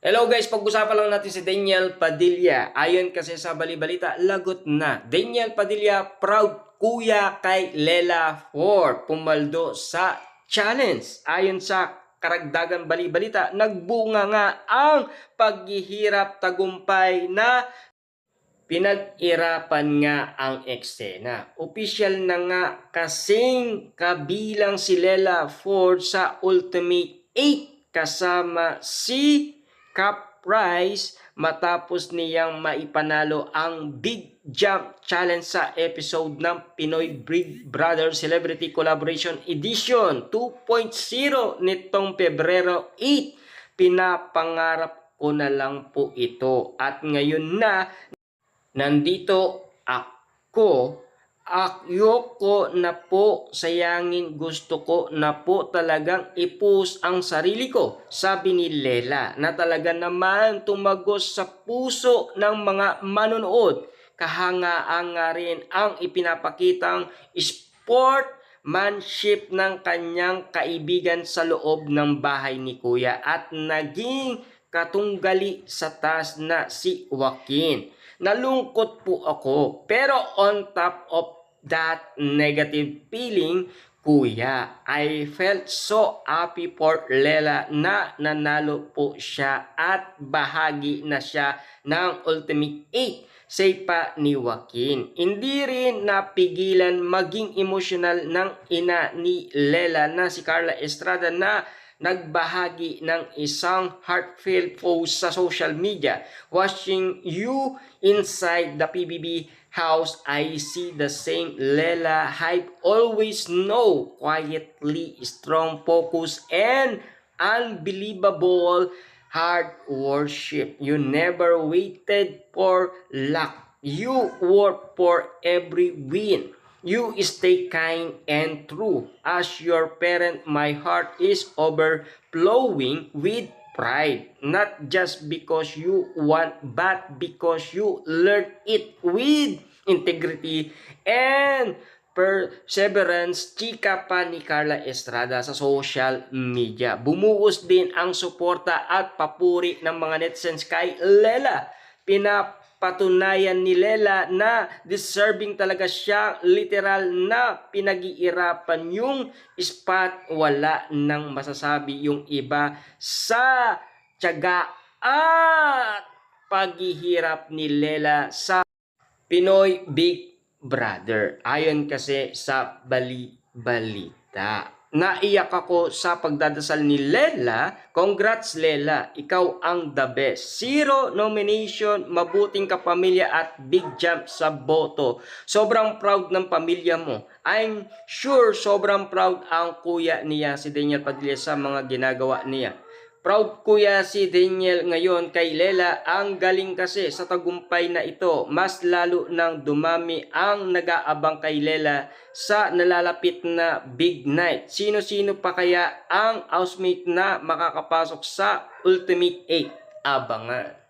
Hello guys, pag-usapan lang natin si Daniel Padilla. Ayon kasi sa bali-balita, lagot na. Daniel Padilla, proud kuya kay Lela Ford. Pumaldo sa challenge. Ayon sa karagdagan bali-balita, nagbunga nga ang paghihirap tagumpay na pinag-irapan nga ang eksena. Opisyal na nga kasing kabilang si Lela Ford sa Ultimate 8 kasama si Cap Price matapos niyang maipanalo ang Big Jump Challenge sa episode ng Pinoy Big Brother Celebrity Collaboration Edition 2.0 nitong Pebrero 8. Pinapangarap ko na lang po ito at ngayon na nandito ako, ayoko na po sayangin, gusto ko na po talagang ipus ang sarili ko, sabi ni Lela na talaga naman tumagos sa puso ng mga manonood. Kahangaan nga rin ang ipinapakitang sportmanship ng kanyang kaibigan sa loob ng bahay ni Kuya at naging katunggali sa taas na si Joaquin. Nalungkot po ako. Pero on top of that negative feeling, Kuya, I felt so happy for Lela na nanalo po siya at bahagi na siya ng Ultimate 8. Say pa ni Joaquin. Hindi rin napigilan maging emotional ng ina ni Lela na si Carla Estrada na nagbahagi ng isang heartfelt post sa social media. Watching you inside the PBB house, I see the same Lela I've always know. Quietly strong focus and unbelievable hard worship. You never waited for luck. You work for every win. You stay kind and true. As your parent, my heart is overflowing with pride. Not just because you want, but because you learn it with integrity and perseverance. Chika pa ni Carla Estrada sa social media. Bumuhos din ang suporta at papuri ng mga netizens kay Lela. Pinapatunayan ni Lela na deserving talaga siya, literal na pinag-iirapan yung spot. Wala nang masasabi yung iba sa tiyaga at paghihirap ni Lela sa Pinoy Big Brother. Ayon kasi sa bali-balita. Naiyak ako sa pagdadasal ni Lela. Congrats Lela, ikaw ang the best. 0 nomination, mabuting kapamilya at big jump sa boto. Sobrang proud ng pamilya mo. I'm sure sobrang proud ang kuya niya si Daniel Padilla sa mga ginagawa niya. Proud kuya si Daniel ngayon kay Lela. Ang galing kasi sa tagumpay na ito. Mas lalo nang dumami ang nag-aabang kay Lela sa nalalapit na big night. Sino-sino pa kaya ang housemate na makakapasok sa Ultimate 8? Abangan.